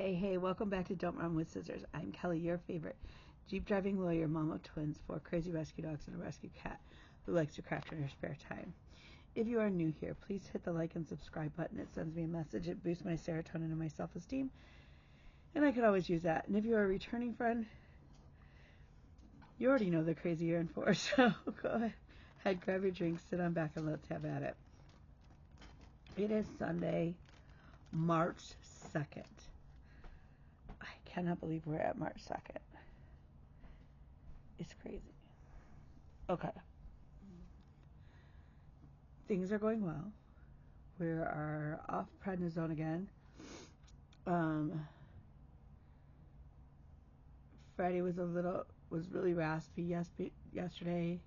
Hey, welcome back to Don't Run with Scissors. I'm Kelly, your favorite Jeep driving lawyer, mom of twins, 4 crazy rescue dogs, and a rescue cat who likes to craft in her spare time. If you are new here, please hit the like and subscribe button. It sends me a message. It boosts my serotonin and my self-esteem, and I could always use that. And if you're a returning friend, you already know the crazy you're in for, so go ahead, grab your drink, sit on back, and let's have at it. It is Sunday, March 2nd. I cannot believe we're at March 2nd. It's crazy. Okay. Things are going well. We are off prednisone again. Friday was really raspy. Yesterday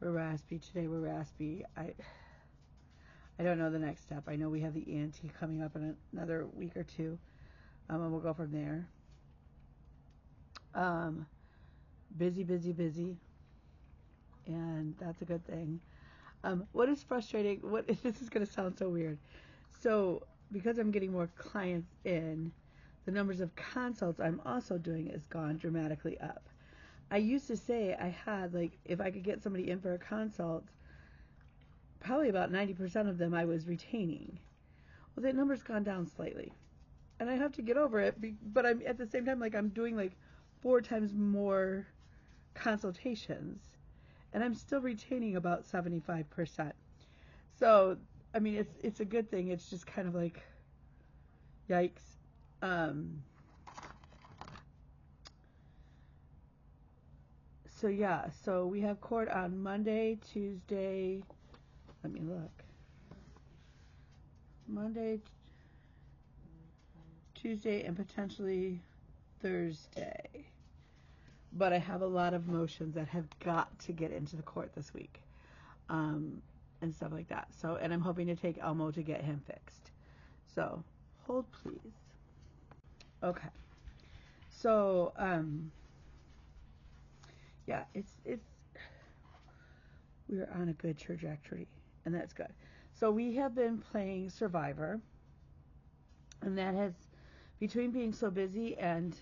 we're raspy. Today we're raspy. I don't know the next step. I know we have the ENT coming up in another week or two. And we'll go from there. Busy. And that's a good thing. What is frustrating, this is going to sound so weird. So, because I'm getting more clients in, the numbers of consults I'm also doing has gone dramatically up. I used to say I had, if I could get somebody in for a consult, probably about 90% of them I was retaining. Well, that number's gone down slightly. And I have to get over it, but I'm at the same time, I'm doing 4 times more consultations, and I'm still retaining about 75%. So, I mean, it's a good thing. It's just kind of yikes. So we have court on Monday, Tuesday. Let me look. Monday, Tuesday, and potentially Thursday. But I have a lot of motions that have got to get into the court this week, and stuff like that. So, and I'm hoping to take Elmo to get him fixed. So, hold please. Okay. So, yeah, it's we're on a good trajectory, and that's good. So we have been playing Survivor, and that has, between being so busy and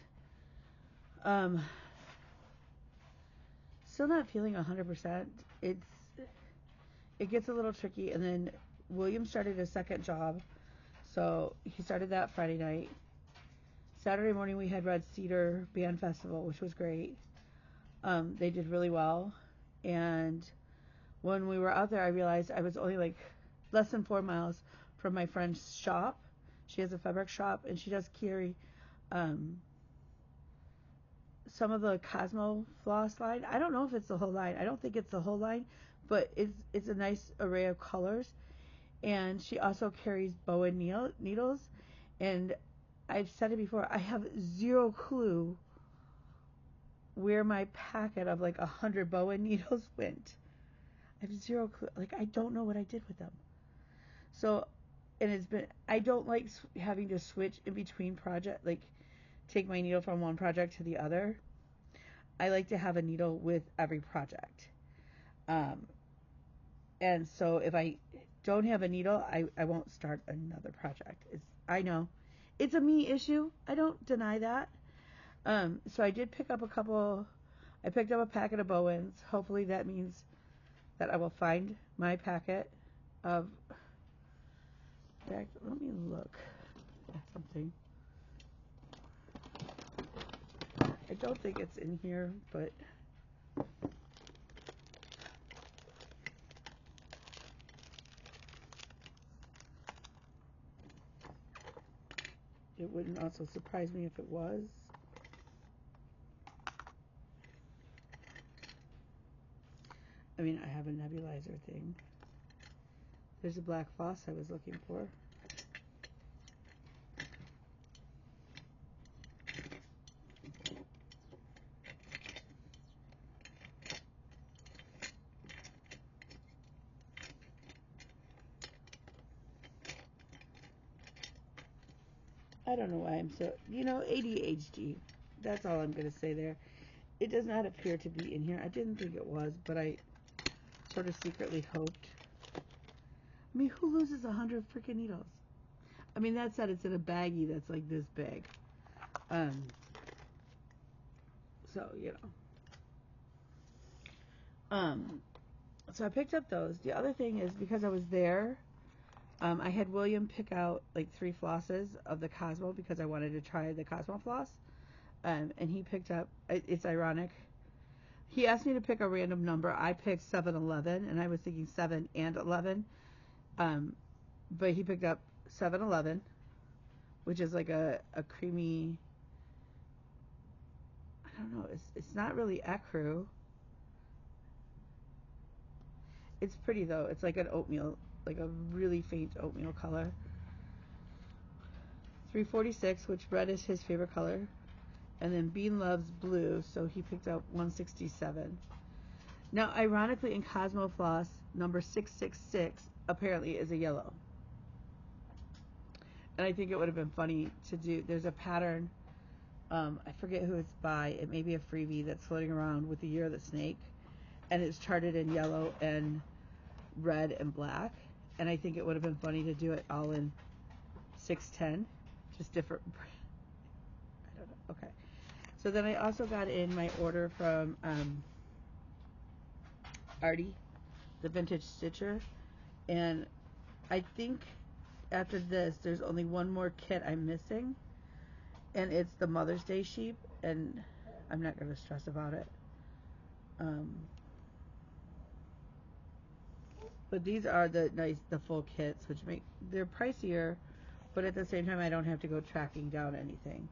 still not feeling 100%, it gets a little tricky. And then William started a second job, so he started that Friday night. Saturday morning we had Red Cedar Band Festival, which was great. They did really well, and when we were out there, I realized I was only less than 4 miles from my friend's shop. She has a fabric shop, and she does carry some of the Cosmo floss line. I don't know if it's the whole line. I don't think it's the whole line, but it's a nice array of colors. And she also carries Bowen needles. And I've said it before, I have zero clue where my packet of 100 Bowen needles went. I have zero clue. I don't know what I did with them. So, and I don't like having to switch in between projects, take my needle from one project to the other. I like to have a needle with every project. And so if I don't have a needle, I won't start another project. I know. It's a me issue. I don't deny that. So I did pick up I picked up a packet of Bowens. Hopefully that means that I will find my packet of, in fact, let me look at something. I don't think it's in here, but it wouldn't also surprise me if it was. I mean, I have a nebulizer thing. There's a black floss I was looking for. I don't know why I'm so, ADHD. That's all I'm going to say there. It does not appear to be in here. I didn't think it was, but I sort of secretly hoped. I mean, who loses 100 freaking needles? I mean, that said, it's in a baggie that's like this big. Um, so, you know. So I picked up those. The other thing is because I was there, I had William pick out like 3 flosses of the Cosmo because I wanted to try the Cosmo floss. And he picked up, it's ironic. He asked me to pick a random number. I picked 7-11, and I was thinking 7 and 11. But he picked up 7-11, which is like a creamy, I don't know, it's not really ecru. It's pretty though. It's like an oatmeal, like a really faint oatmeal color. 346, which red is his favorite color. And then Bean loves blue, so he picked up 167. Now, ironically, in Cosmo Floss, number 666 apparently is a yellow. And I think it would have been funny to do. There's a pattern. I forget who it's by. It may be a freebie that's floating around with the Year of the Snake. And it's charted in yellow and red and black. And I think it would have been funny to do it all in 610. Just different. I don't know. Okay. So then I also got in my order from Artie, the Vintage Stitcher. And I think after this, there's only one more kit I'm missing. And it's the Mother's Day sheep. And I'm not going to stress about it. But these are the full kits, which they're pricier. But at the same time, I don't have to go tracking down anything.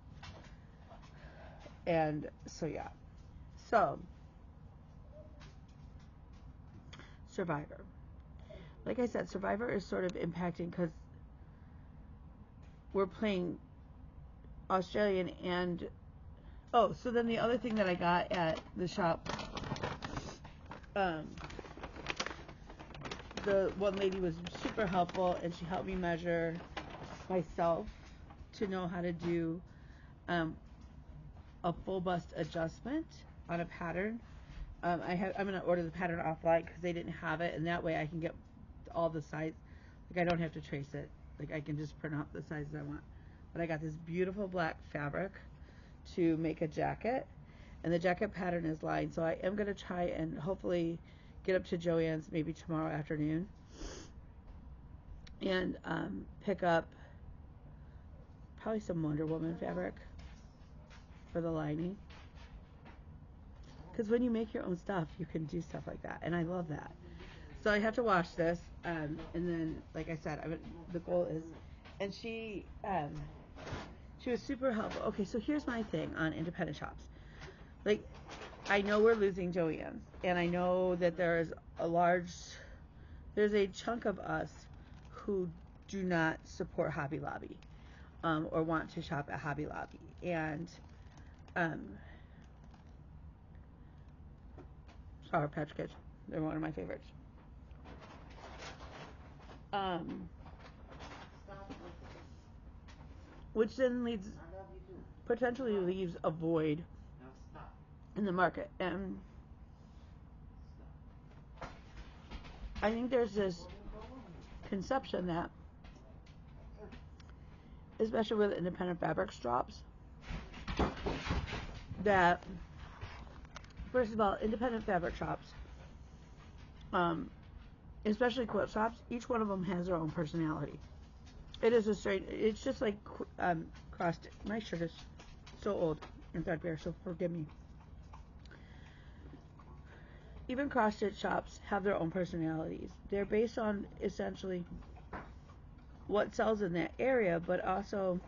And so, yeah. So, Survivor. Like I said, Survivor is sort of impacting because we're playing Australian and... Oh, so then the other thing that I got at the shop, the one lady was super helpful, and she helped me measure myself to know how to do a full bust adjustment on a pattern. I'm going to order the pattern offline because they didn't have it, and that way I can get all the size. Like, I don't have to trace it. Like, I can just print out the sizes I want. But I got this beautiful black fabric to make a jacket, and the jacket pattern is lined. So I am going to try and hopefully get up to Joann's maybe tomorrow afternoon and pick up probably some Wonder Woman fabric for the lining. Because when you make your own stuff, you can do stuff like that, and I love that. So I have to wash this, and then, like I said, the goal is, and she was super helpful. Okay, so here's my thing on independent shops. Like, I know we're losing Joann's, and I know that there's a chunk of us who do not support Hobby Lobby, or want to shop at Hobby Lobby, and Sour Patch Kids, they're one of my favorites. Which then potentially leaves a void in the market. And I think there's this conception that, especially with independent fabric shops, that, first of all, independent fabric shops, especially quilt shops, each one of them has their own personality. It's just like cross-stitch. My shirt is so old and threadbare, so forgive me. Even cross-stitch shops have their own personalities. They're based on essentially what sells in that area, but also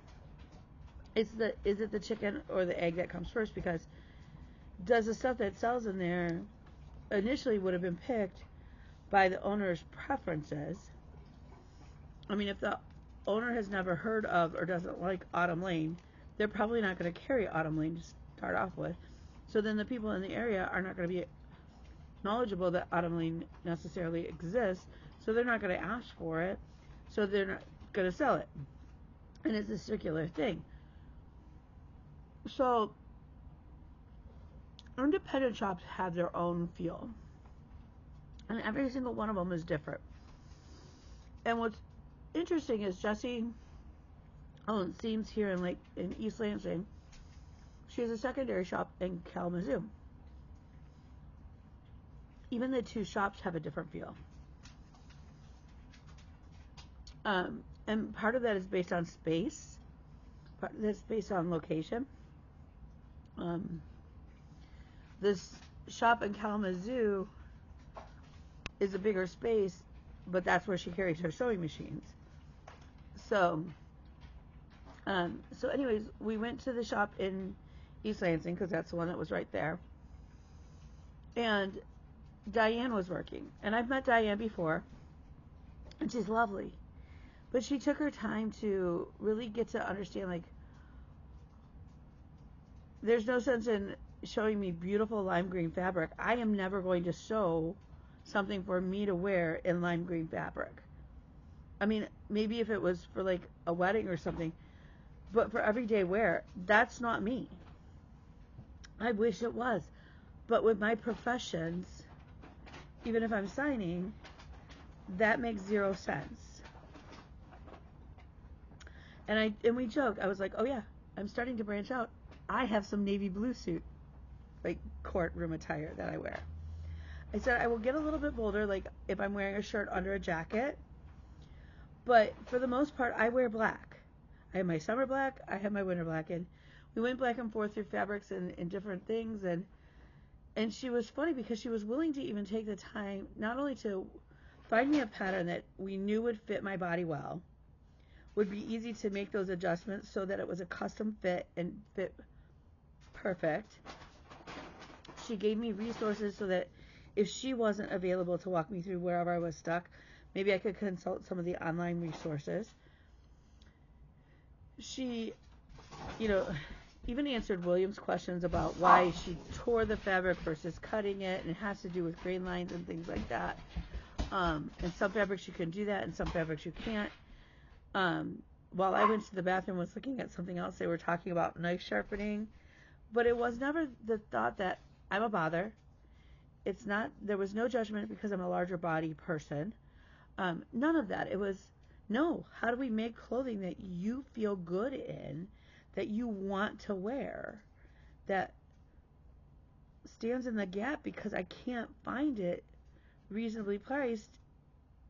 is it the chicken or the egg that comes first? Because does the stuff that sells in there initially would have been picked by the owner's preferences? I mean, if the owner has never heard of or doesn't like Autumn Lane, they're probably not going to carry Autumn Lane to start off with. So then the people in the area are not going to be knowledgeable that Autumn Lane necessarily exists, so they're not going to ask for it, so they're not going to sell it. And it's a circular thing. So independent shops have their own feel, and every single one of them is different. And what's interesting is Jessie seams here in East Lansing. She has a secondary shop in Kalamazoo. Even the two shops have a different feel. And part of that is based on space. Part of that's based on location. This shop in Kalamazoo is a bigger space, but that's where she carries her sewing machines. So anyways, we went to the shop in East Lansing because that's the one that was right there. And Diane was working. And I've met Diane before, and she's lovely. But she took her time to really get to understand, like, there's no sense in showing me beautiful lime green fabric. I am never going to sew something for me to wear in lime green fabric. I mean, maybe if it was for like a wedding or something, but for everyday wear, that's not me. I wish it was. But with my professions, even if I'm signing, that makes zero sense. And we joked. I was like, oh yeah, I'm starting to branch out. I have some navy blue suit, like courtroom attire that I wear. I said I will get a little bit bolder, like if I'm wearing a shirt under a jacket. But for the most part, I wear black. I have my summer black. I have my winter black. And we went back and forth through fabrics and different things. And she was funny because she was willing to even take the time not only to find me a pattern that we knew would fit my body well, would be easy to make those adjustments so that it was a custom fit and fit perfect. She gave me resources so that if she wasn't available to walk me through wherever I was stuck, maybe I could consult some of the online resources. She, even answered William's questions about why she tore the fabric versus cutting it, and it has to do with grain lines and things like that. And some fabrics you can do that, and some fabrics you can't. While I went to the bathroom, was looking at something else, they were talking about knife sharpening, but it was never the thought that I'm a bother. It's not, there was no judgment because I'm a larger body person. None of that. It was, no, how do we make clothing that you feel good in, that you want to wear, that stands in the gap because I can't find it reasonably priced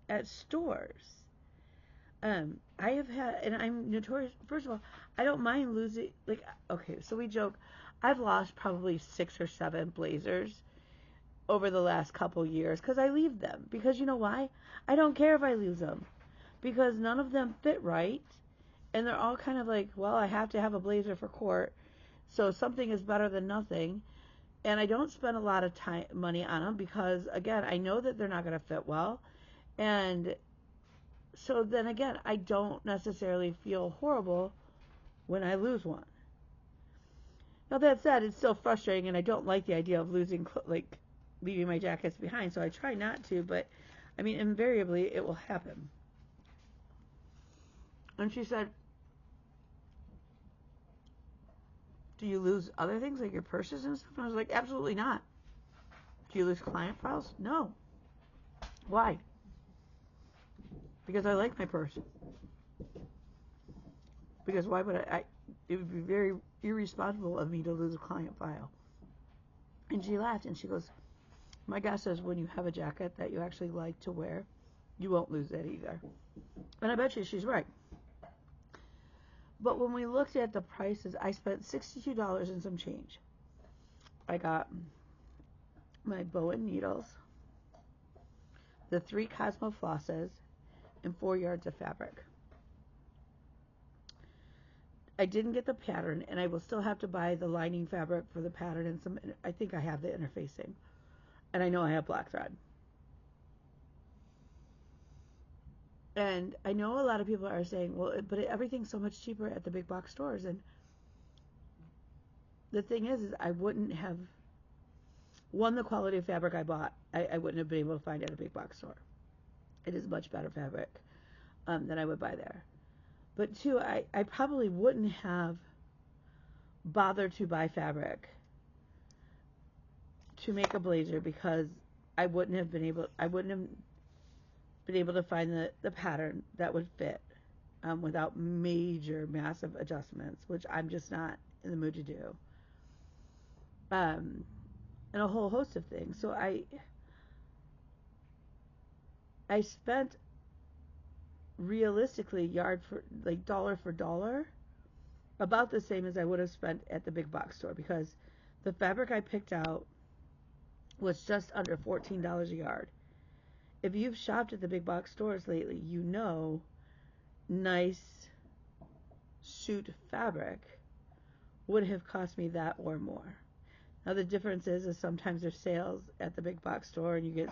at stores. I have had, and I'm notorious, first of all, I don't mind losing, like, okay, so we joke, I've lost probably 6 or 7 blazers over the last couple years because I leave them. Because you know why? I don't care if I lose them. Because none of them fit right. And they're all kind of like, well, I have to have a blazer for court. So something is better than nothing. And I don't spend a lot of money on them because, again, I know that they're not going to fit well. And so then again, I don't necessarily feel horrible when I lose one. Now that said, it's still frustrating, and I don't like the idea of losing, leaving my jackets behind, so I try not to, but, I mean, invariably, it will happen. And she said, do you lose other things, like your purses and stuff? And I was like, absolutely not. Do you lose client files? No. Why? Because I like my purse. Because why would it would be very irresponsible of me to lose a client file. And she laughed, and she goes, my guess is when you have a jacket that you actually like to wear, you won't lose that either. And I bet you she's right. But when we looked at the prices, I spent $62 and some change. I got my Bowen needles, the 3 Cosmo flosses, and 4 yards of fabric. I didn't get the pattern, and I will still have to buy the lining fabric for the pattern and some, I think I have the interfacing. And I know I have black thread. And I know a lot of people are saying, well, but everything's so much cheaper at the big box stores. And the thing is I wouldn't have, one, the quality of fabric I bought, I wouldn't have been able to find at a big box store. It is much better fabric than I would buy there. But 2, I probably wouldn't have bothered to buy fabric to make a blazer because I wouldn't have been able to find the pattern that would fit. without major, massive adjustments, which I'm just not in the mood to do. And a whole host of things. So I spent realistically yard for like dollar for dollar about the same as I would have spent at the big box store, because the fabric I picked out was just under $14 a yard. If you've shopped at the big box stores lately, you know nice suit fabric would have cost me that or more. Now the difference is sometimes there's sales at the big box store and you get,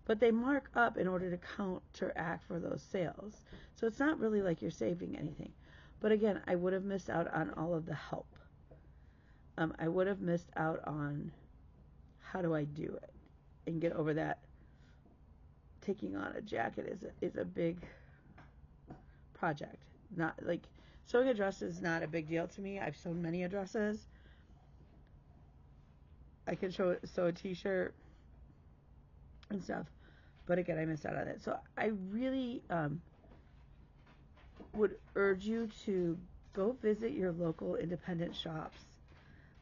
but they mark up in order to counteract for those sales. So it's not really like you're saving anything. But again, I would have missed out on all of the help. I would have missed out on how do I do it and get over that. Taking on a jacket is a big project. Not like sewing a dress is not a big deal to me. I've sewn many dresses. I can sew a t-shirt and stuff, but again, I missed out on it. So I really would urge you to go visit your local independent shops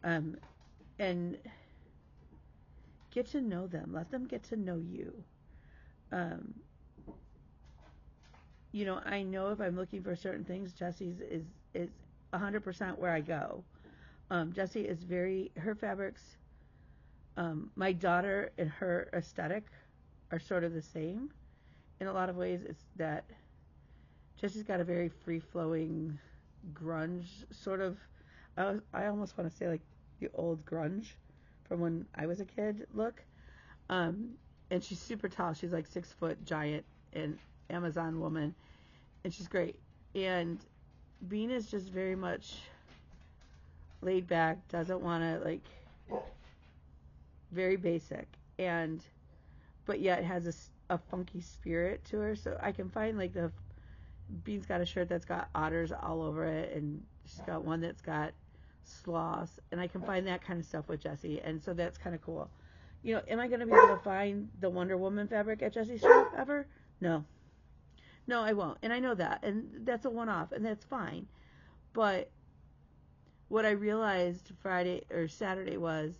and get to know them. Let them get to know you. You know, I know if I'm looking for certain things, Jessie's is 100% where I go. Jessie is her fabrics, my daughter and her aesthetic are sort of the same. In a lot of ways, it's that Jessie's got a very free-flowing grunge sort of, I almost want to say like the old grunge from when I was a kid look. And she's super tall. She's like 6-foot giant and Amazon woman, and she's great. And Bean is just very much laid back, doesn't want to like, very basic, but yet has a funky spirit to her. So I can find like Bean's got a shirt that's got otters all over it, and she's got one that's got sloths, and I can find that kind of stuff with Jessie, and so that's kind of cool. You know, am I going to be able to find the Wonder Woman fabric at Jessie's shop ever? No, I won't, and I know that, and that's a one-off, and that's fine. But what I realized Friday or Saturday was,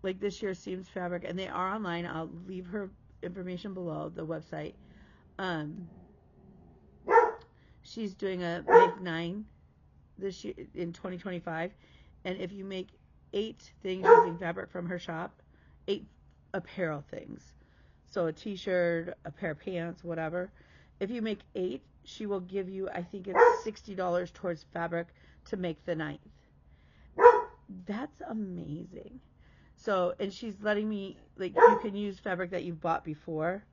like, this year's Seams fabric, and they are online. I'll leave her information below the website. She's doing a Make 9 this year in 2025, and if you make 8 things using fabric from her shop, 8 apparel things, so a t-shirt, a pair of pants, whatever. If you make 8, she will give you, I think it's $60 towards fabric to make the 9th. That's amazing. So, and she's letting me, like, you can use fabric that you've bought before,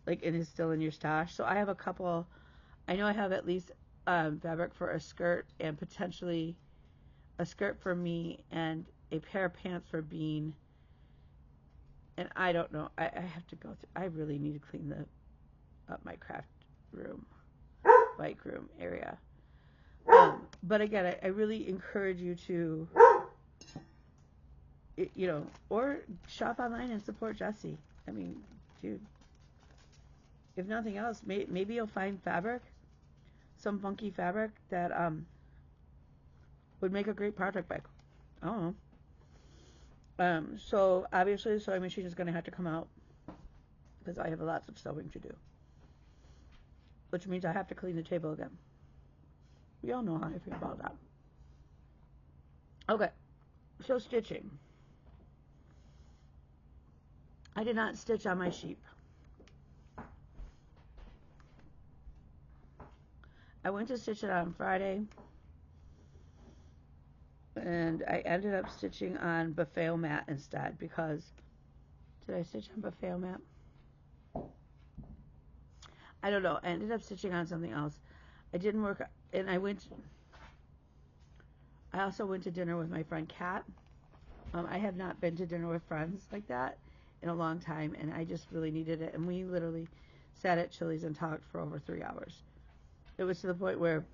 like, and is still in your stash. So I have a couple, I know I have at least fabric for a skirt, and potentially a skirt for me, and a pair of pants for Bean. And I don't know, I have to go through, I really need to clean up my craft room, bike room area. But again, I really encourage you to, you know, or shop online and support Jessie. I mean, dude, if nothing else, maybe you'll find fabric, some funky fabric that would make a great project bag. I don't know. So obviously the sewing machine is going to have to come out because I have lots of sewing to do, which means I have to clean the table again. We all know how I feel about that. Okay, so stitching. I did not stitch on my sheep. I went to stitch it on Friday, and I ended up stitching on buffet mat instead, because, did I stitch on buffet mat? I don't know. I ended up stitching on something else. I didn't work, and I also went to dinner with my friend Kat. I have not been to dinner with friends like that in a long time, and I just really needed it. And we literally sat at Chili's and talked for over 3 hours. It was to the point where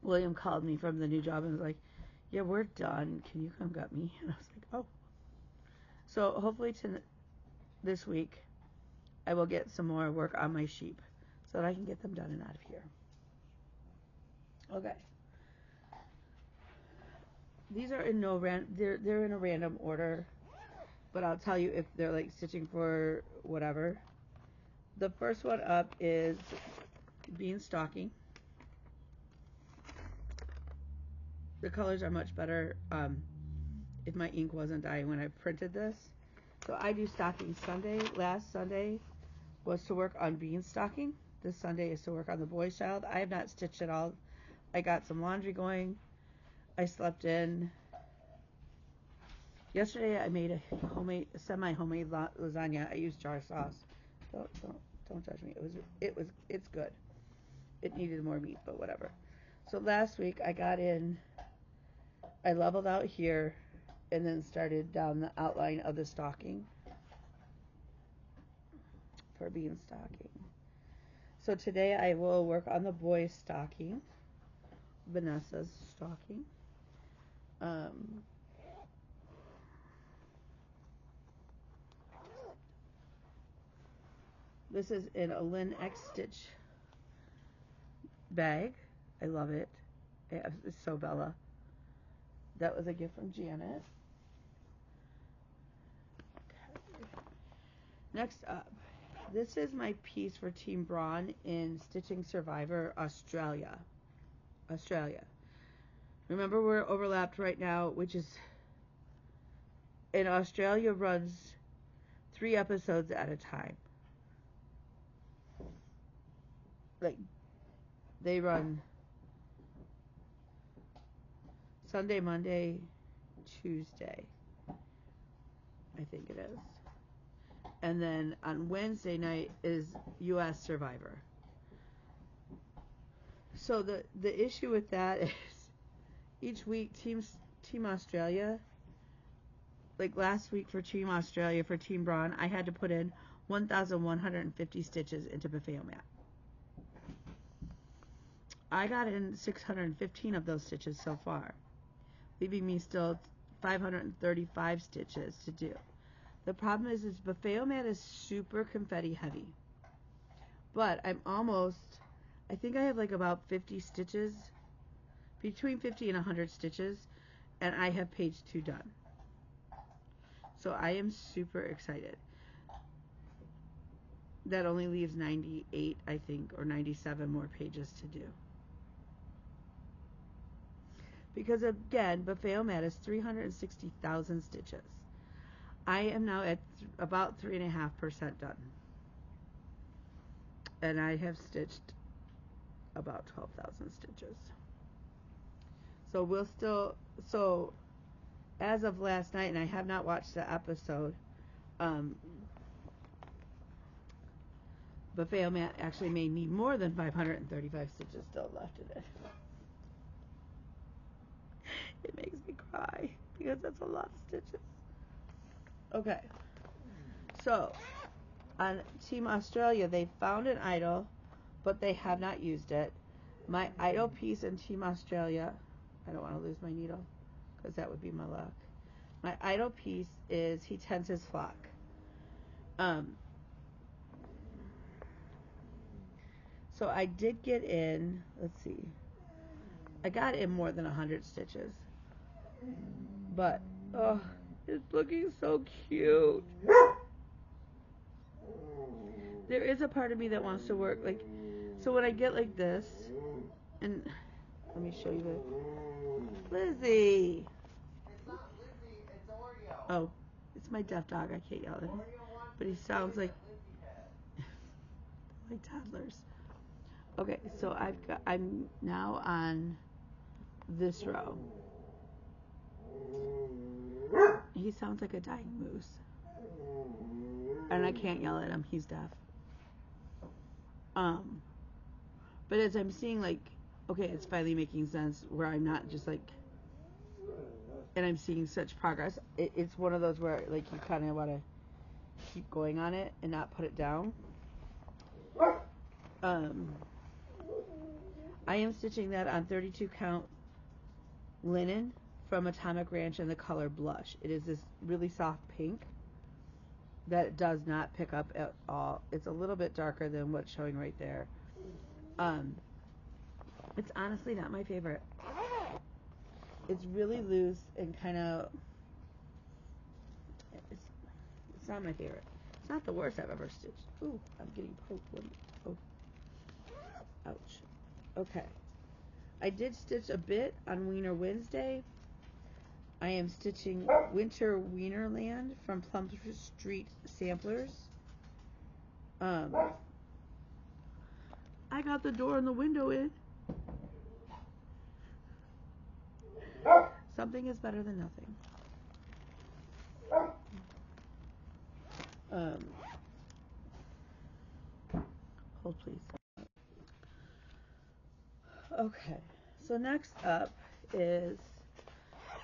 William called me from the new job and was like, yeah, we're done. Can you come get me? And I was like, oh. So hopefully this week I will get some more work on my sheep so that I can get them done and out of here. Okay. These are in they're in a random order, but I'll tell you if they're like stitching for whatever. The first one up is bean stocking. The colors are much better if my ink wasn't dying when I printed this. So I do stocking Sunday. Last Sunday was to work on bean stocking. This Sunday is to work on the boy child. I have not stitched at all. I got some laundry going. I slept in. Yesterday I made a semi-homemade lasagna. I used jar sauce. Don't judge me. It's good. It needed more meat, but whatever. So last week I got in. I leveled out here, and then started down the outline of the stocking for bean stocking. So today I will work on the boy's stocking, Vanessa's stocking. This is in a Lynn X Stitch bag. I love it. It's so Bella. That was a gift from Janet. Okay. Next up, this is my piece for Team Braun in Stitching Survivor Australia. Remember, we're overlapped right now, which is in Australia runs 3 episodes at a time. Like, they run Sunday, Monday, Tuesday, I think it is. And then on Wednesday night is U.S. Survivor. So the issue with that is each week Team Australia, like last week for Team Australia, for Team Braun, I had to put in 1,150 stitches into Buffet-O-Mat. I got in 615 of those stitches so far, leaving me still 535 stitches to do. The problem is Buffet-O-Mat is super confetti heavy. But I think I have like about 50 stitches, between 50 and 100 stitches, and I have page 2 done. So I am super excited. That only leaves 98, I think, or 97 more pages to do. Because again, Buffet-O-Mat is 360,000 stitches. I am now at about 3.5% done. And I have stitched about 12,000 stitches. So as of last night, and I have not watched the episode, Buffet-O-Mat actually may need more than 535 stitches still left in it. It makes me cry because that's a lot of stitches. Okay, so on Team Australia, they found an idol, but they have not used it. My idol piece in Team Australia, I don't want to lose my needle because that would be my luck. My idol piece is He Tends His Flock. So I did get in, let's see, I got in more than 100 stitches. But, oh, it's looking so cute. There is a part of me that wants to work, like, so when I get like this, and let me show you the Lizzie. It's not Lizzie, it's Oreo. Oh, it's my deaf dog. I can't yell at him. But he sounds like like toddlers. Okay, so I'm now on this row. He sounds like a dying moose. And I can't yell at him. He's deaf. But as I'm seeing, like, okay, it's finally making sense where I'm not just like, and I'm seeing such progress. It's one of those where, like, you kind of want to keep going on it and not put it down. I am stitching that on 32 count linen from Atomic Ranch in the color Blush. It is this really soft pink that it does not pick up at all. It's a little bit darker than what's showing right there. It's honestly not my favorite. It's really loose and kind of, it's not my favorite. It's not the worst I've ever stitched. Ooh, I'm getting poked. Oh, ouch. Okay. I did stitch a bit on Wiener Wednesday. I am stitching Winter Wienerland from Plum Street Samplers. I got the door and the window in. Something is better than nothing. Hold please. Okay, so next up is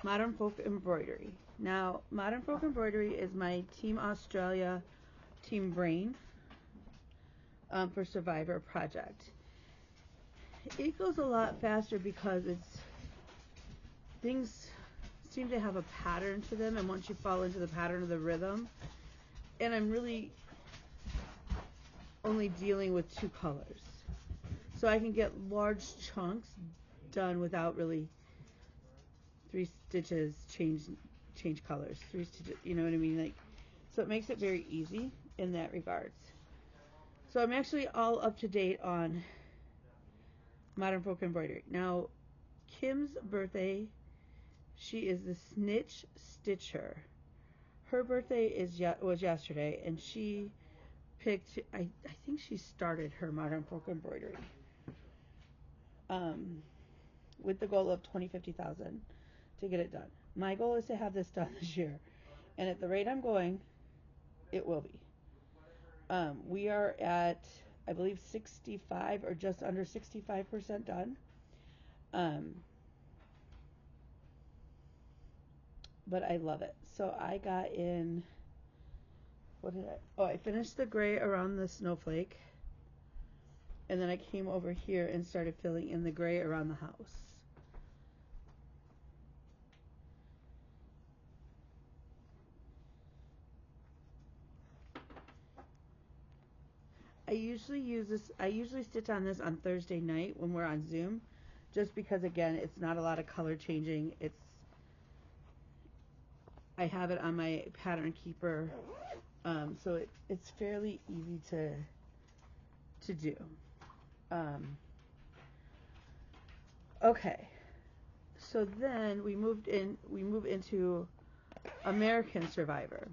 Modern Folk Embroidery. Now, Modern Folk Embroidery is my Team Australia, Team Brain for Survivor project. It goes a lot faster because things seem to have a pattern to them, and once you fall into the pattern of the rhythm, and I'm really only dealing with 2 colors. So I can get large chunks done without really 3 stitches change colors. 3 stitches, you know what I mean? Like, so it makes it very easy in that regards. So I'm actually all up to date on Modern Folk Embroidery. Now, Kim's birthday, she is the Snitch Stitcher. Her birthday was yesterday, and she picked, I think she started her Modern Folk Embroidery with the goal of 50,000 to get it done. My goal is to have this done this year, and at the rate I'm going, it will be. We are at, I believe, 65 or just under 65% done. But I love it. So I got in, I finished the gray around the snowflake. And then I came over here and started filling in the gray around the house. I usually stitch on this on Thursday night when we're on Zoom, just because again, it's not a lot of color changing. I have it on my pattern keeper, so it's fairly easy to do. Okay, so then we move into American Survivor.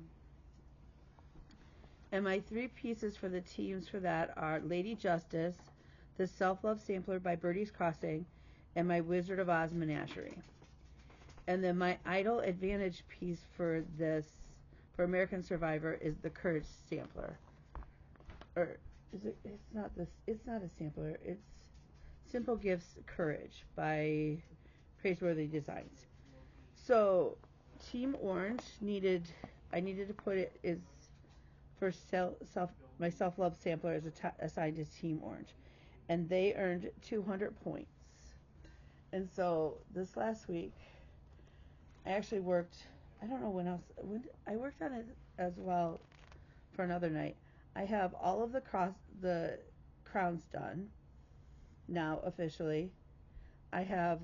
And my 3 pieces for the teams for that are Lady Justice, the Self-Love Sampler by Birdie's Crossing, and my Wizard of Oz Menagerie. And then my Idol Advantage piece for American Survivor is the Courage Sampler. Or is it? It's not this. It's not a sampler. It's Simple Gifts Courage by Praiseworthy Designs. So Team Orange I needed to put it is for my self-love sampler is assigned to Team Orange, and they earned 200 points. And so this last week, I actually worked. I don't know when else. I worked on it as well for another night. I have all of the crowns done now officially. I have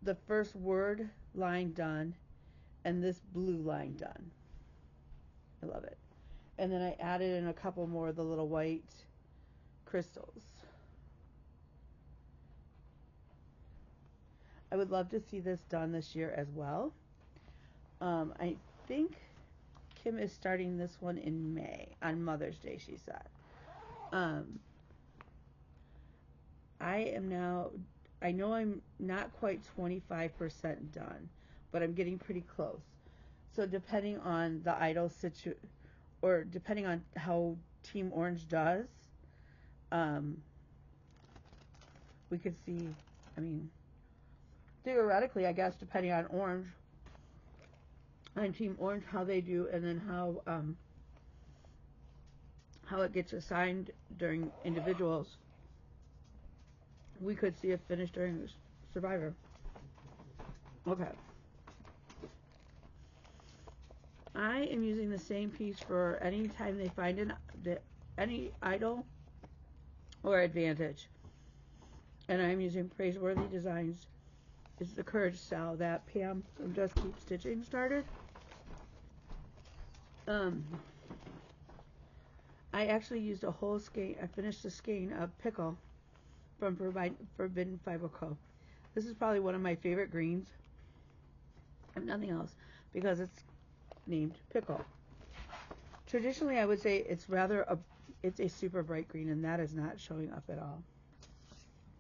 the first word line done, and this blue line done. I love it. And then I added in a couple more of the little white crystals. I would love to see this done this year as well. I think Kim is starting this one in May, on Mother's Day, she said. I know I'm not quite 25% done, but I'm getting pretty close. So depending on the idol or depending on how Team Orange does, we could see, I mean, theoretically, I guess, depending on Team Orange, how they do, and then how it gets assigned during individuals, we could see it finish during Survivor. Okay. I am using the same piece for any time they find any idol or advantage. and I'm using Praiseworthy Designs. It's the Courage Cell that Pam from Just Keep Stitching started. I actually used a whole skein. I finished a skein of Pickle from Forbidden Fiber Co. This is probably one of my favorite greens, if nothing else, because it's named Pickle. Traditionally, I would say it's a super bright green, and that is not showing up at all.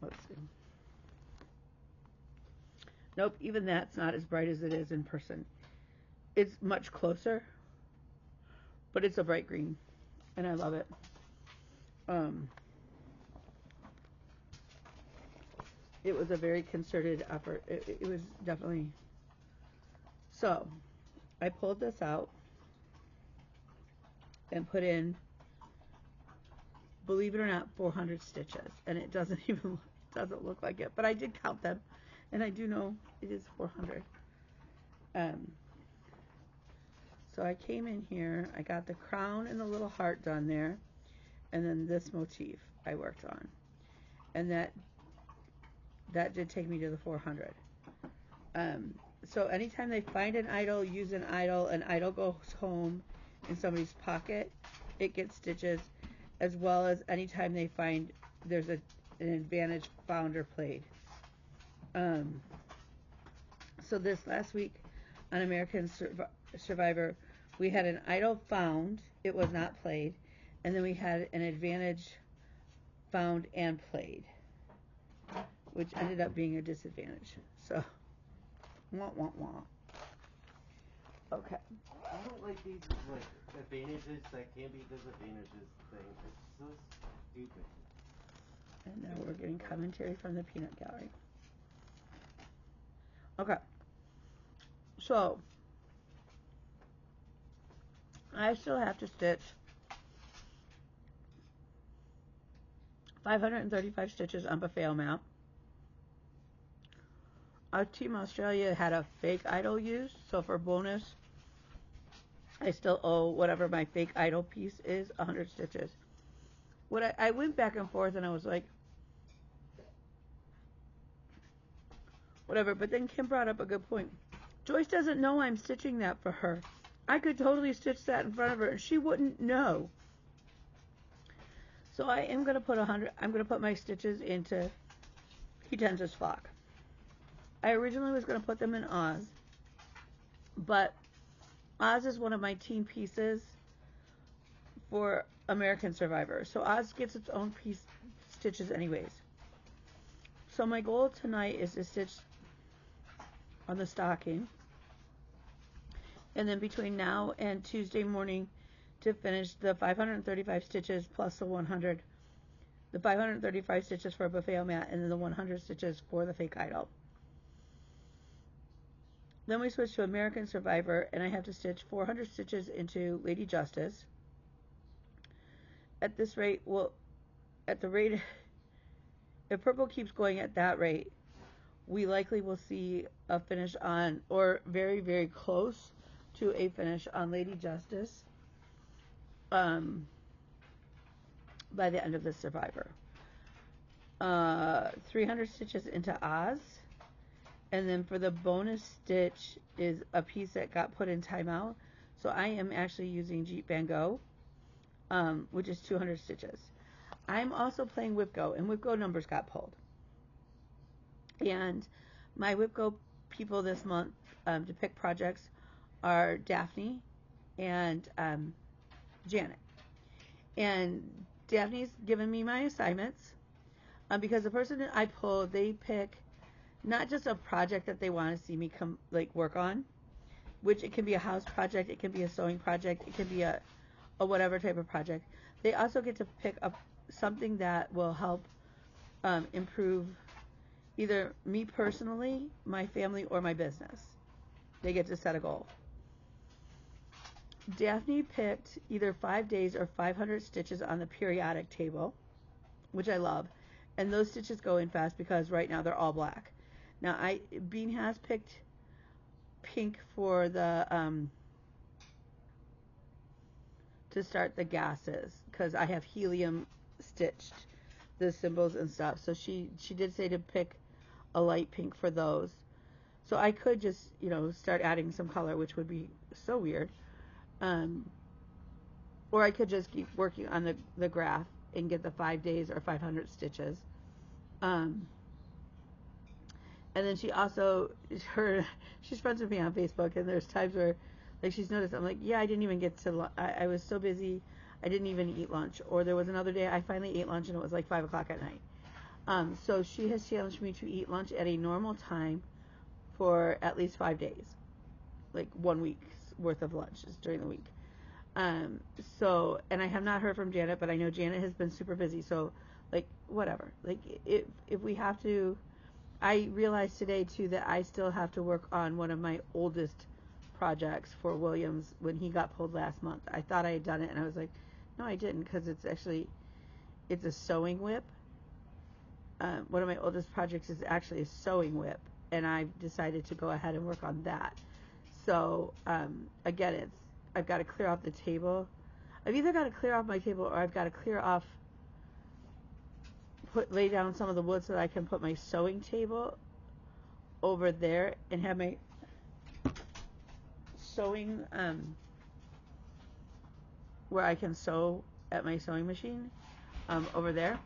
Let's see. Nope, even that's not as bright as it is in person. It's much closer, but it's a bright green, and I love it. It was a very concerted effort. It was definitely. So, I pulled this out and put in, believe it or not, 400 stitches, and it doesn't look like it, but I did count them, and I do know it is 400. So I came in here, I got the crown and the little heart done there, and then this motif I worked on, and that did take me to the 400. So anytime they find an idol, use an idol goes home in somebody's pocket, it gets stitches, as well as anytime they find there's an advantage found or played. So this last week on American Survivor, we had an idol found, it was not played, and then we had an advantage found and played, which ended up being a disadvantage. So, wah, wah, wah. Okay. I don't like these like advantages that can be disadvantages thing. It's so stupid. And now we're getting commentary from the Peanut Gallery. Okay. So, I still have to stitch 535 stitches on Buffet Mount. Our Team Australia had a fake idol used, so for bonus, I still owe whatever my fake idol piece is 100 stitches. I went back and forth and I was like, whatever, but then Kim brought up a good point. Joyce doesn't know I'm stitching that for her. I could totally stitch that in front of her and she wouldn't know. So I am going to put I'm going to put my stitches into Hortense's flock. I originally was going to put them in Oz, but Oz is one of my team pieces for American Survivor. So Oz gets its own piece stitches anyways. So my goal tonight is to stitch on the stocking, and then between now and Tuesday morning to finish the 535 stitches plus the 535 stitches for a buffet mat, and then the 100 stitches for the fake idol. Then we switch to American Survivor, and I have to stitch 400 stitches into Lady Justice. At this rate, if purple keeps going at that rate, we likely will see a finish on, or very, very close to a finish on Lady Justice by the end of the Survivor. 300 stitches into Oz, and then for the bonus stitch is a piece that got put in timeout. So I am actually using Jeep Van Gogh, which is 200 stitches. I'm also playing WhipGo, and WhipGo numbers got pulled. And my WhipGo people this month to pick projects are Daphne and Janet. And Daphne's given me my assignments because the person that I pulled, they pick not just a project that they want to see me work on, which it can be a house project, it can be a sewing project, it can be a whatever type of project. They also get to pick up something that will help improve either me personally, my family, or my business. They get to set a goal. Daphne picked either 5 days or 500 stitches on the periodic table, which I love. And those stitches go in fast because right now they're all black. Now, Bean has picked pink for the to start the gases because I have helium stitched the symbols and stuff. So she did say to pick a light pink for those. So I could just, start adding some color, which would be so weird. Um, or I could just keep working on the graph and get the 5 days or 500 stitches. And then she also, she's friends with me on Facebook, and there's times where, like, she's noticed, I'm like, yeah, I didn't even get to, I was so busy, I didn't even eat lunch. Or there was another day I finally ate lunch and it was like 5 o'clock at night. So she has challenged me to eat lunch at a normal time for at least 5 days, like 1 week's worth of lunches during the week. And I have not heard from Janet, but I know Janet has been super busy. So, like, whatever. Like, if we have to, I realized today too that I still have to work on one of my oldest projects for Williams when he got pulled last month. I thought I had done it, and I was like, no, I didn't, because it's a sewing whip. One of my oldest projects is actually a sewing whip, and I've decided to go ahead and work on that. So, again, I've got to clear off the table. I've either got to clear off my table, or I've got to clear off, lay down some of the wood so that I can put my sewing table over there and have my sewing, where I can sew at my sewing machine, over there.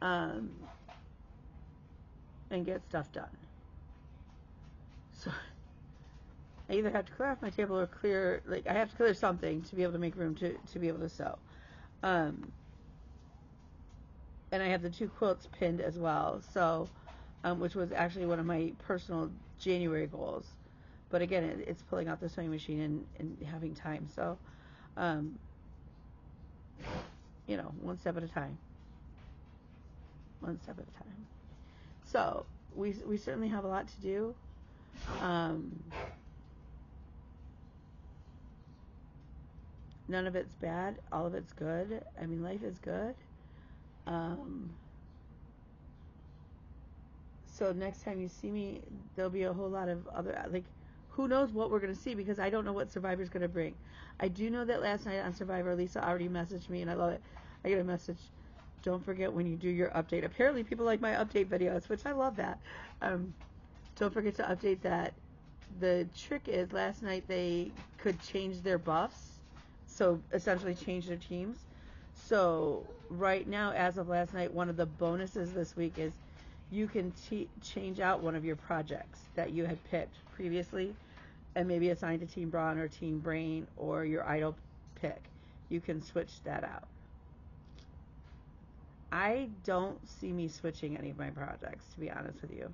And get stuff done. So I either have to clear off my table or I have to clear something to be able to make room to be able to sew. And I have the 2 quilts pinned as well, so, which was actually one of my personal January goals. But again, it's pulling out the sewing machine and having time. So, one step at a time. One step at a time. So we certainly have a lot to do. None of it's bad. All of it's good. I mean, life is good. So next time you see me, there'll be a whole lot of other, like, who knows what we're going to see, because I don't know what Survivor's going to bring. I do know that last night on Survivor, Lisa already messaged me, and I love it. I get a message, don't forget when you do your update. Apparently people like my update videos, which I love that. Don't forget to update that. The trick is, last night they could change their buffs, so essentially change their teams. So right now, as of last night, one of the bonuses this week is you can change out one of your projects that you had picked previously and maybe assign to Team Brawn or Team Brain or your idol pick. You can switch that out. I don't see me switching any of my projects, to be honest with you,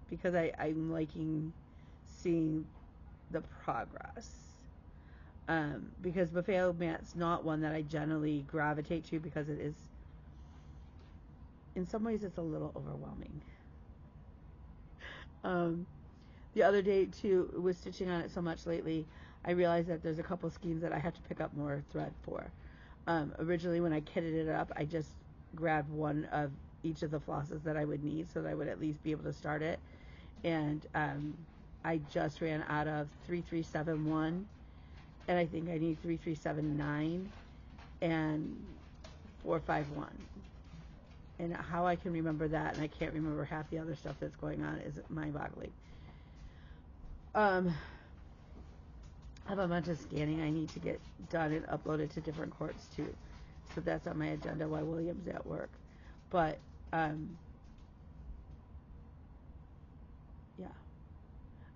because I'm liking seeing the progress. Because Buffet au Mat's not one that I generally gravitate to, because it is, in some ways, it's a little overwhelming. The other day, too, with stitching on it so much lately, I realized that there's a couple schemes that I have to pick up more thread for. Originally, when I kitted it up, I just grabbed one of each of the flosses that I would need so that I would at least be able to start it. And I just ran out of 3371, and I think I need 3379 and 451. And how I can remember that, and I can't remember half the other stuff that's going on, is mind-boggling. I have a bunch of scanning I need to get done and uploaded to different courts too. So that's on my agenda while William's at work. But, yeah.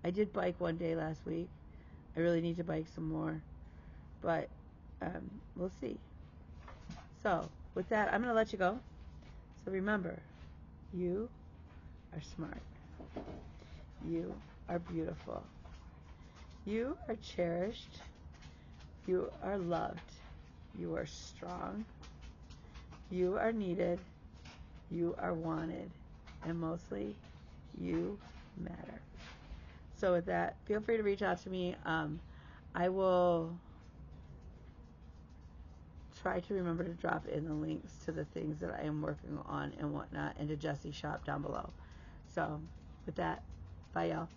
I did bike one day last week. I really need to bike some more. But, we'll see. So, with that, I'm going to let you go. So remember, you are smart. You are beautiful. You are cherished. You are loved. You are strong. You are needed. You are wanted. And mostly, you matter. So with that, feel free to reach out to me. I will try to remember to drop in the links to the things that I am working on and whatnot, and to Jesse's shop down below. So with that, bye y'all.